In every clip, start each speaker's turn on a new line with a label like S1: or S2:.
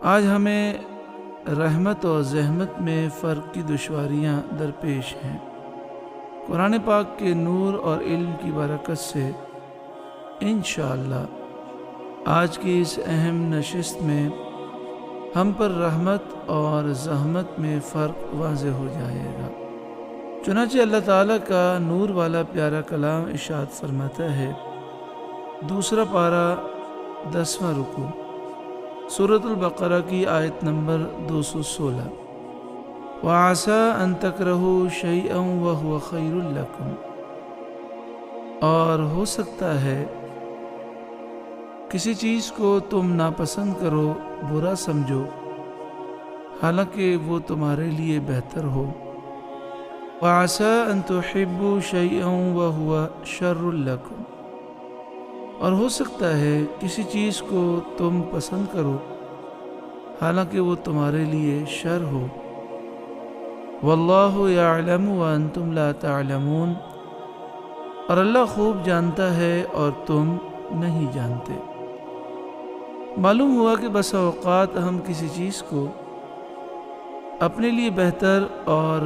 S1: آج ہمیں رحمت اور زحمت میں فرق کی دشواریاں درپیش ہیں۔ قرآن پاک کے نور اور علم کی برکت سے انشاءاللہ آج کی اس اہم نشست میں ہم پر رحمت اور زحمت میں فرق واضح ہو جائے گا۔ چنانچہ اللہ تعالیٰ کا نور والا پیارا کلام ارشاد فرماتا ہے، دوسرا پارہ 10واں رکوع، سورۃ البقرہ کی آیت نمبر 216، وَعَسَىٰ أَن تَكْرَهُوا شَيْئًا وَهُوَ خَيْرٌ لَكُمْ، اور ہو سکتا ہے کسی چیز کو تم ناپسند کرو، برا سمجھو، حالانکہ وہ تمہارے لیے بہتر ہو۔ وَعَسَىٰ أَن تُحِبُّوا شَيْئًا وَهُوَ شَرٌّ لَكُمْ، اور ہو سکتا ہے کسی چیز کو تم پسند کرو حالانکہ وہ تمہارے لیے شر ہو۔ وَاللَّهُ يَعْلَمُ وَأَنْتُمْ لَا تَعْلَمُونَ، اور اللہ خوب جانتا ہے اور تم نہیں جانتے۔ معلوم ہوا کہ بسا اوقات ہم کسی چیز کو اپنے لیے بہتر اور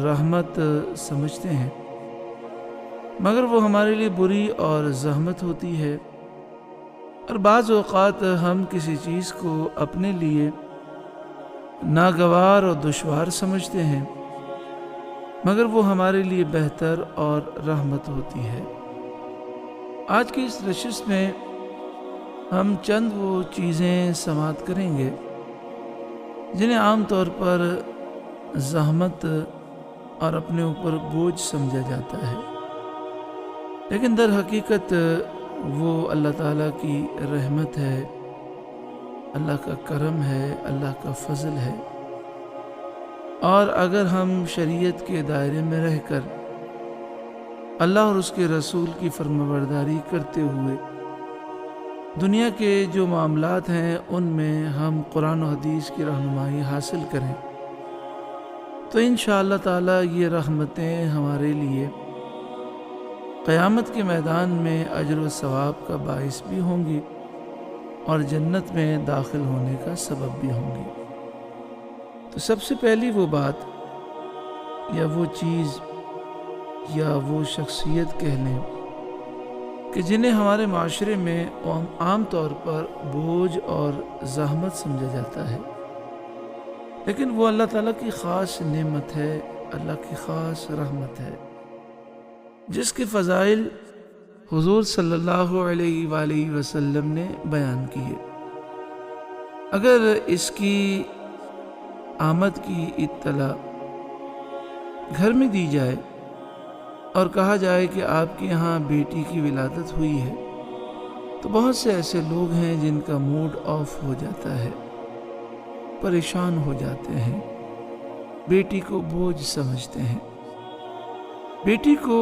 S1: رحمت سمجھتے ہیں، مگر وہ ہمارے لیے بری اور زحمت ہوتی ہے، اور بعض اوقات ہم کسی چیز کو اپنے لیے ناگوار اور دشوار سمجھتے ہیں، مگر وہ ہمارے لیے بہتر اور رحمت ہوتی ہے۔ آج کی اس نشست میں ہم چند وہ چیزیں سماعت کریں گے جنہیں عام طور پر زحمت اور اپنے اوپر بوجھ سمجھا جاتا ہے، لیکن در حقیقت وہ اللہ تعالیٰ کی رحمت ہے، اللہ کا کرم ہے، اللہ کا فضل ہے، اور اگر ہم شریعت کے دائرے میں رہ کر اللہ اور اس کے رسول کی فرمانبرداری کرتے ہوئے دنیا کے جو معاملات ہیں ان میں ہم قرآن و حدیث کی رہنمائی حاصل کریں تو انشاءاللہ تعالیٰ یہ رحمتیں ہمارے لیے قیامت کے میدان میں اجر و ثواب کا باعث بھی ہوں گی اور جنت میں داخل ہونے کا سبب بھی ہوں گی۔ تو سب سے پہلی وہ بات یا وہ چیز یا وہ شخصیت کہہ لیں کہ جنہیں ہمارے معاشرے میں عام طور پر بوجھ اور زحمت سمجھا جاتا ہے، لیکن وہ اللہ تعالیٰ کی خاص نعمت ہے، اللہ کی خاص رحمت ہے، جس کے فضائل حضور صلی اللہ علیہ وآلہ وسلم نے بیان کیے۔ اگر اس کی آمد کی اطلاع گھر میں دی جائے اور کہا جائے کہ آپ کے یہاں بیٹی کی ولادت ہوئی ہے تو بہت سے ایسے لوگ ہیں جن کا موڈ آف ہو جاتا ہے، پریشان ہو جاتے ہیں، بیٹی کو بوجھ سمجھتے ہیں۔ بیٹی کو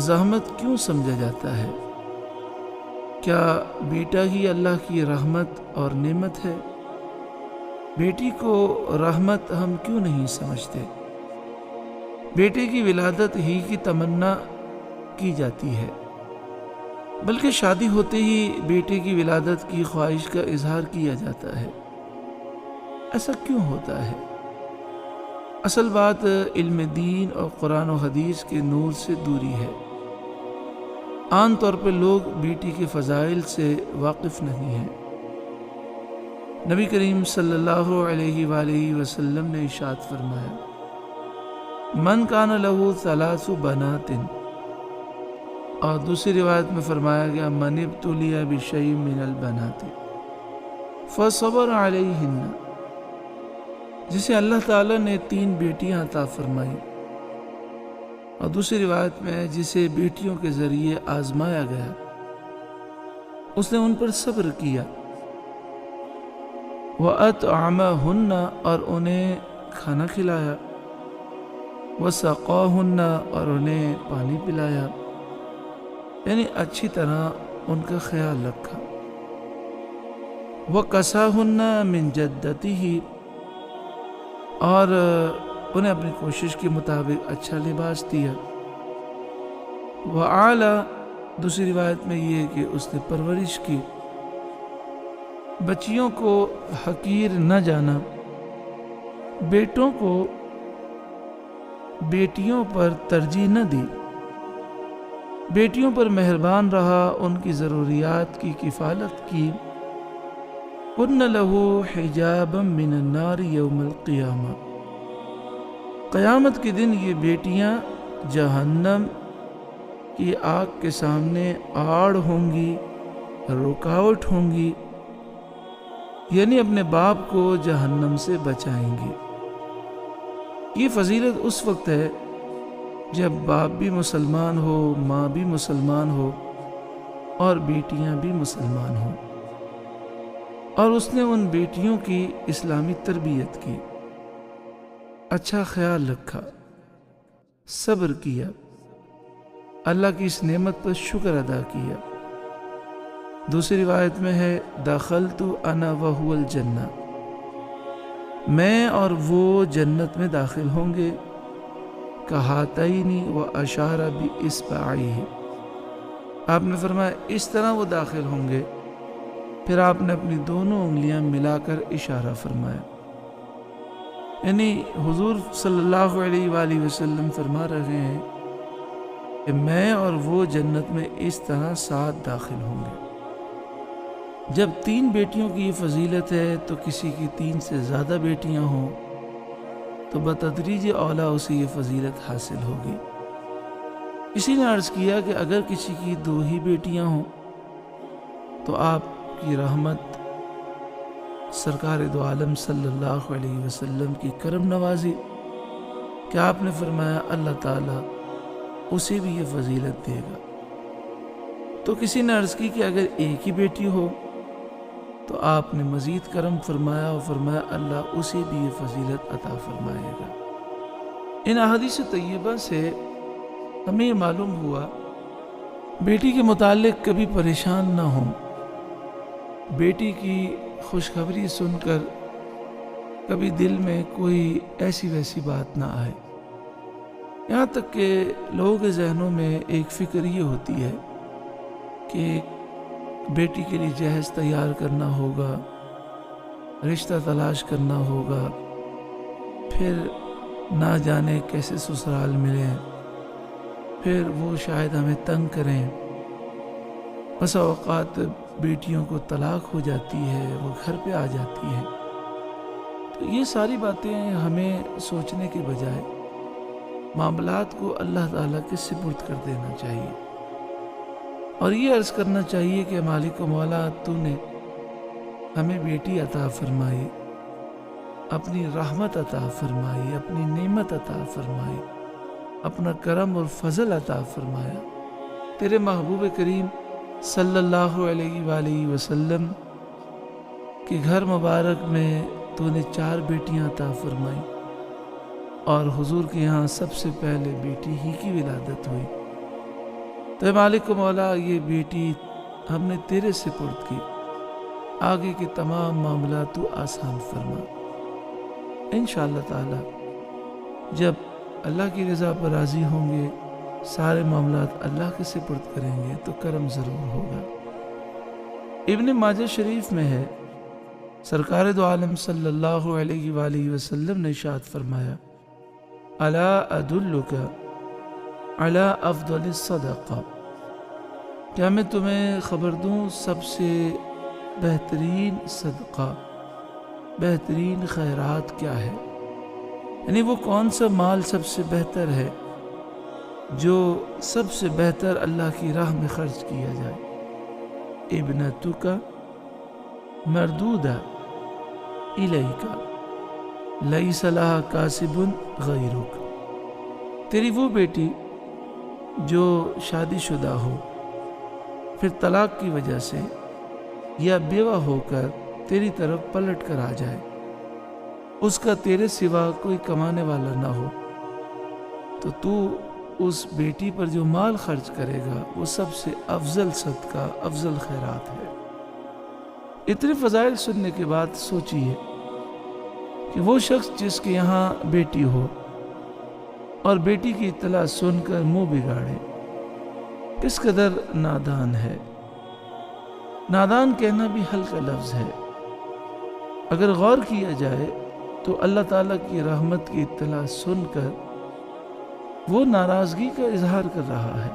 S1: زحمت کیوں سمجھا جاتا ہے؟ کیا بیٹا ہی اللہ کی رحمت اور نعمت ہے؟ بیٹی کو رحمت ہم کیوں نہیں سمجھتے؟ بیٹے کی ولادت ہی کی تمنا کی جاتی ہے، بلکہ شادی ہوتے ہی بیٹے کی ولادت کی خواہش کا اظہار کیا جاتا ہے۔ ایسا کیوں ہوتا ہے؟ اصل بات علم دین اور قرآن و حدیث کے نور سے دوری ہے۔ عام طور پہ لوگ بیٹی کے فضائل سے واقف نہیں ہیں۔ نبی کریم صلی اللہ علیہ وآلہ وسلم نے ارشاد فرمایا، من کان لہ ثلاث بنات، اور دوسری روایت میں فرمایا گیا من ابتلی بشیء من البنات فصبر علیہن، جسے اللہ تعالیٰ نے 3 بیٹیاں عطا فرمائی، اور دوسری روایت میں جسے بیٹیوں کے ذریعے آزمایا گیا اس نے ان پر صبر کیا، وَأَطْعَمَهُنَّ، اور انہیں کھانا کھلایا، وَسَقَاهُنَّ، اور انہیں پانی پلایا، یعنی اچھی طرح ان کا خیال رکھا، وَكَسَاهُنَّ مِنْ جَدَّتِهِ، اور انہیں اپنی کوشش کے مطابق اچھا لباس دیا، وَعَلَى، دوسری روایت میں یہ کہ اس نے پرورش کی، بچیوں کو حقیر نہ جانا، بیٹوں کو بیٹیوں پر ترجیح نہ دی، بیٹیوں پر مہربان رہا، ان کی ضروریات کی کفالت کی۔ کن لہ حجابا من النار یوم القیامہ، قیامت کے دن یہ بیٹیاں جہنم کی آگ کے سامنے آڑ ہوں گی، رکاوٹ ہوں گی، یعنی اپنے باپ کو جہنم سے بچائیں گی۔ یہ فضیلت اس وقت ہے جب باپ بھی مسلمان ہو، ماں بھی مسلمان ہو اور بیٹیاں بھی مسلمان ہوں، اور اس نے ان بیٹیوں کی اسلامی تربیت کی، اچھا خیال رکھا، صبر کیا، اللہ کی اس نعمت پر شکر ادا کیا۔ دوسری روایت میں ہے دخلت انا وہو الجنہ، میں اور وہ جنت میں داخل ہوں گے، کہاتینی و اشار باصبعیہ، آپ نے فرمایا اس طرح وہ داخل ہوں گے، پھر آپ نے اپنی دونوں انگلیاں ملا کر اشارہ فرمایا، یعنی حضور صلی اللہ علیہ وآلہ وسلم فرما رہے ہیں کہ میں اور وہ جنت میں اس طرح ساتھ داخل ہوں گے۔ جب 3 بیٹیوں کی یہ فضیلت ہے تو کسی کی 3 سے زیادہ بیٹیاں ہوں تو بتدریج اولا اسے یہ فضیلت حاصل ہوگی۔ کسی نے عرض کیا کہ اگر کسی کی 2 ہی بیٹیاں ہوں تو آپ کی رحمت، سرکار دو عالم صلی اللہ علیہ وسلم کی کرم نوازی کہ آپ نے فرمایا اللہ تعالیٰ اسے بھی یہ فضیلت دے گا۔ تو کسی نے عرض کی کہ اگر ایک ہی بیٹی ہو تو آپ نے مزید کرم فرمایا اور فرمایا اللہ اسے بھی یہ فضیلت عطا فرمائے گا۔ ان احادیث طیبہ سے ہمیں یہ معلوم ہوا بیٹی کے متعلق کبھی پریشان نہ ہوں، بیٹی کی خوشخبری سن کر کبھی دل میں کوئی ایسی ویسی بات نہ آئے، یہاں تک کہ لوگوں کے ذہنوں میں ایک فکر یہ ہوتی ہے کہ بیٹی کے لیے جہیز تیار کرنا ہوگا، رشتہ تلاش کرنا ہوگا، پھر نہ جانے کیسے سسرال ملیں، پھر وہ شاید ہمیں تنگ کریں، بسا اوقات بیٹیوں کو طلاق ہو جاتی ہے، وہ گھر پہ آ جاتی ہے۔ تو یہ ساری باتیں ہمیں سوچنے کے بجائے معاملات کو اللہ تعالیٰ کے سپرد کر دینا چاہیے، اور یہ عرض کرنا چاہیے کہ مالک و مولا تو نے ہمیں بیٹی عطا فرمائی، اپنی رحمت عطا فرمائی، اپنی نعمت عطا فرمائی، اپنا کرم اور فضل عطا فرمایا۔ تیرے محبوب کریم صلی اللہ علیہ وآلہ وسلم کے گھر مبارک میں تو نے 4 بیٹیاں عطا فرمائی، اور حضور کے یہاں سب سے پہلے بیٹی ہی کی ولادت ہوئی۔ تو مالک و مولا یہ بیٹی ہم نے تیرے سپرد کی، آگے کے تمام معاملات تو آسان فرما۔ انشاءاللہ تعالی جب اللہ کی رضا پر راضی ہوں گے، سارے معاملات اللہ کے سپرد کریں گے تو کرم ضرور ہوگا۔ ابن ماجہ شریف میں ہے سرکار دو عالم صلی اللہ علیہ وآلہ وسلم نے ارشاد فرمایا الا ادلک علی افضل الصدقہ، کیا میں تمہیں خبر دوں سب سے بہترین صدقہ، بہترین خیرات کیا ہے؟ یعنی وہ کون سا مال سب سے بہتر ہے جو سب سے بہتر اللہ کی راہ میں خرچ کیا جائے؟ ابنتک مردودہ الیک لیس لہا کاسب غیرک، تیری وہ بیٹی جو شادی شدہ ہو پھر طلاق کی وجہ سے یا بیوہ ہو کر تیری طرف پلٹ کر آ جائے، اس کا تیرے سوا کوئی کمانے والا نہ ہو، تو تو اس بیٹی پر جو مال خرچ کرے گا وہ سب سے افضل صدقہ، افضل خیرات ہے۔ اتنے فضائل سننے کے بعد سوچئے کہ وہ شخص جس کے یہاں بیٹی ہو اور بیٹی کی اطلاع سن کر منہ بگاڑے، کس قدر نادان ہے۔ نادان کہنا بھی ہلکا لفظ ہے، اگر غور کیا جائے تو اللہ تعالیٰ کی رحمت کی اطلاع سن کر وہ ناراضگی کا اظہار کر رہا ہے۔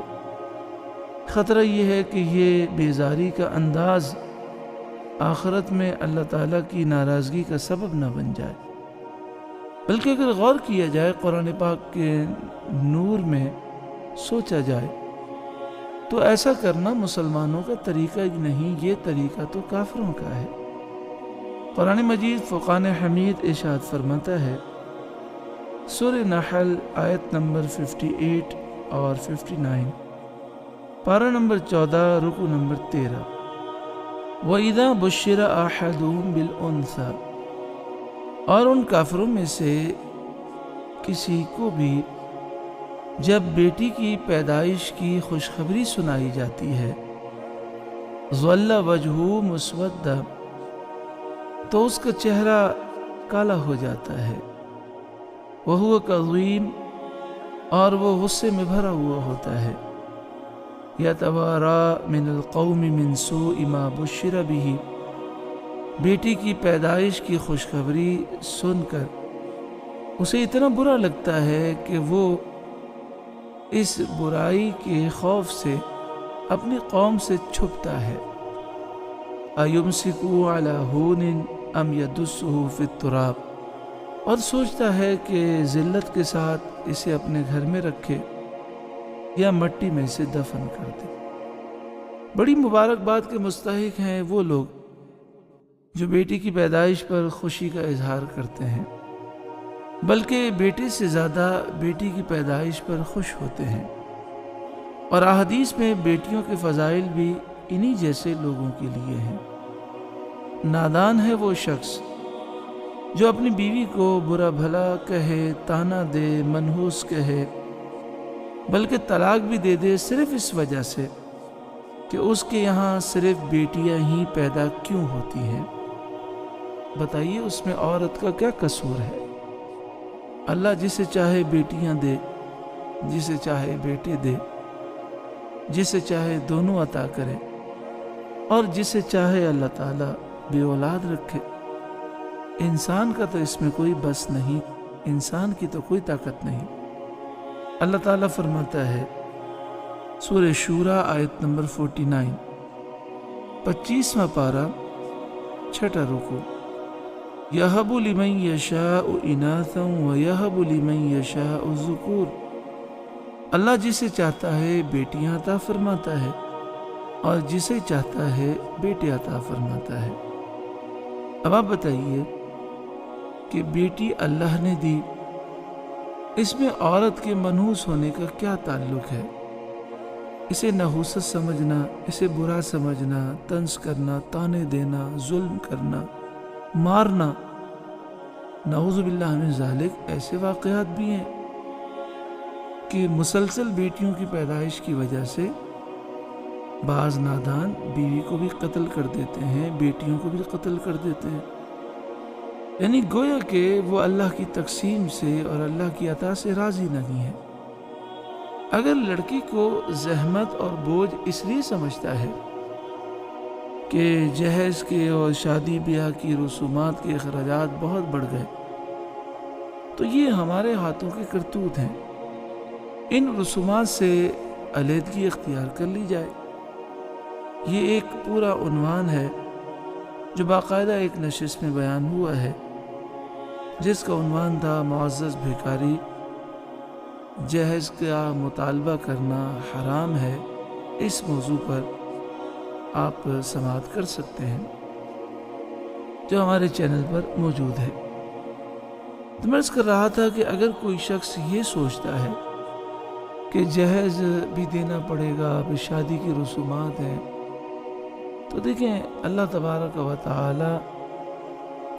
S1: خطرہ یہ ہے کہ یہ بیزاری کا انداز آخرت میں اللہ تعالیٰ کی ناراضگی کا سبب نہ بن جائے، بلکہ اگر غور کیا جائے، قرآن پاک کے نور میں سوچا جائے تو ایسا کرنا مسلمانوں کا طریقہ ہی نہیں، یہ طریقہ تو کافروں کا ہے۔ قرآن مجید فرقان حمید ارشاد فرماتا ہے، سورہ نحل آیت نمبر 58 اور 59، پارہ نمبر 14 رکو نمبر 13، وَإِذَا بُشِّرَ أَحَدُهُم بِالْأُنثَىٰ، اور ان کافروں میں سے کسی کو بھی جب بیٹی کی پیدائش کی خوشخبری سنائی جاتی ہے، ظَلَّ وَجْهُهُ مُسْوَدًّا، تو اس کا چہرہ کالا ہو جاتا ہے، وَهُوَ كَظِيمٌ، اور وہ غصے میں بھرا ہوا ہوتا ہے، يَتَوَارَىٰ مِنَ الْقَوْمِ مِنْ سُوءِ مَا بُشِّرَ بِهِ، بیٹی کی پیدائش کی خوشخبری سن کر اسے اتنا برا لگتا ہے کہ وہ اس برائی کے خوف سے اپنی قوم سے چھپتا ہے، أَيُمْسِكُهُ عَلَىٰ هُونٍ أَمْ يَدُسُّهُ فِي التُّرَابِ، اور سوچتا ہے کہ ذلت کے ساتھ اسے اپنے گھر میں رکھے یا مٹی میں اسے دفن کر دے۔ بڑی مبارکباد کے مستحق ہیں وہ لوگ جو بیٹی کی پیدائش پر خوشی کا اظہار کرتے ہیں، بلکہ بیٹے سے زیادہ بیٹی کی پیدائش پر خوش ہوتے ہیں، اور احادیث میں بیٹیوں کے فضائل بھی انہی جیسے لوگوں کے لیے ہیں۔ نادان ہے وہ شخص جو اپنی بیوی کو برا بھلا کہے، تانا دے، منحوس کہے، بلکہ طلاق بھی دے دے صرف اس وجہ سے کہ اس کے یہاں صرف بیٹیاں ہی پیدا کیوں ہوتی ہیں۔ بتائیے اس میں عورت کا کیا قصور ہے؟ اللہ جسے چاہے بیٹیاں دے، جسے چاہے بیٹے دے، جسے چاہے دونوں عطا کرے، اور جسے چاہے اللہ تعالیٰ بے اولاد رکھے۔ انسان کا تو اس میں کوئی بس نہیں، انسان کی تو کوئی طاقت نہیں۔ اللہ تعالیٰ فرماتا ہے سورہ شورى آیت نمبر 49، 25واں پارہ 6واں رکوع، یَہَبُ لِمَن یَشَاءُ إِنَاثًا وَیَہَبُ لِمَن یَشَاءُ الذُّکُورَ، اللہ جسے چاہتا ہے بیٹیاں عطا فرماتا ہے اور جسے چاہتا ہے بیٹے عطا فرماتا ہے۔ اب آپ بتائیے کہ بیٹی اللہ نے دی، اس میں عورت کے منحوس ہونے کا کیا تعلق ہے؟ اسے نحوست سمجھنا، اسے برا سمجھنا، طنز کرنا، تانے دینا، ظلم کرنا، مارنا، نعوذ باللہ من ذالک، ایسے واقعات بھی ہیں کہ مسلسل بیٹیوں کی پیدائش کی وجہ سے بعض نادان بیوی کو بھی قتل کر دیتے ہیں، بیٹیوں کو بھی قتل کر دیتے ہیں، یعنی گویا کہ وہ اللہ کی تقسیم سے اور اللہ کی عطا سے راضی نہیں ہے۔ اگر لڑکی کو زحمت اور بوجھ اس لیے سمجھتا ہے کہ جہیز کے اور شادی بیاہ کی رسومات کے اخراجات بہت بڑھ گئے، تو یہ ہمارے ہاتھوں کے کرتوت ہیں، ان رسومات سے علیحدگی اختیار کر لی جائے۔ یہ ایک پورا عنوان ہے جو باقاعدہ ایک نشست میں بیان ہوا ہے، جس کا عنوان تھا معزز بھکاری، جہیز کا مطالبہ کرنا حرام ہے۔ اس موضوع پر آپ سماعت کر سکتے ہیں جو ہمارے چینل پر موجود ہے۔ تو میں عرض کر رہا تھا کہ اگر کوئی شخص یہ سوچتا ہے کہ جہیز بھی دینا پڑے گا، اب شادی کی رسومات ہیں، تو دیکھیں اللہ تبارک و تعالی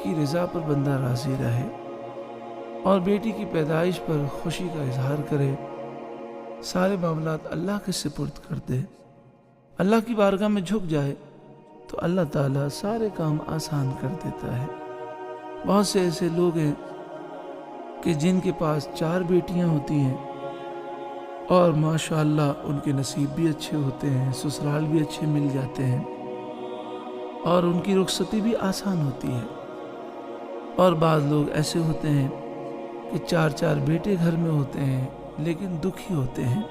S1: کی رضا پر بندہ راضی رہے اور بیٹی کی پیدائش پر خوشی کا اظہار کرے، سارے معاملات اللہ کے سپرد کر دے، اللہ کی بارگاہ میں جھک جائے، تو اللہ تعالیٰ سارے کام آسان کر دیتا ہے۔ بہت سے ایسے لوگ ہیں کہ جن کے پاس 4 بیٹیاں ہوتی ہیں اور ماشاءاللہ ان کے نصیب بھی اچھے ہوتے ہیں، سسرال بھی اچھے مل جاتے ہیں اور ان کی رخصتی بھی آسان ہوتی ہے، اور بعض لوگ ایسے ہوتے ہیں کہ 4 بیٹے گھر میں ہوتے ہیں لیکن دکھی ہوتے ہیں،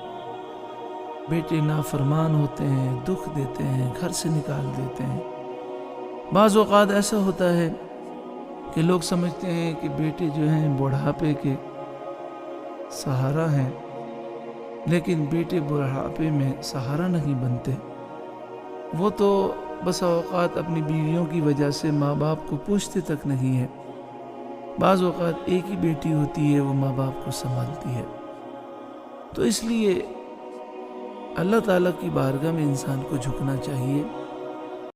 S1: بیٹے نافرمان ہوتے ہیں، دکھ دیتے ہیں، گھر سے نکال دیتے ہیں۔ بعض اوقات ایسا ہوتا ہے کہ لوگ سمجھتے ہیں کہ بیٹے جو ہیں بڑھاپے کے سہارا ہیں، لیکن بیٹے بڑھاپے میں سہارا نہیں بنتے، وہ تو بس اوقات اپنی بیویوں کی وجہ سے ماں باپ کو پوچھتے تک نہیں ہے۔ بعض اوقات ایک ہی بیٹی ہوتی ہے، وہ ماں باپ کو سنبھالتی ہے۔ تو اس لیے اللہ تعالیٰ کی بارگاہ میں انسان کو جھکنا چاہیے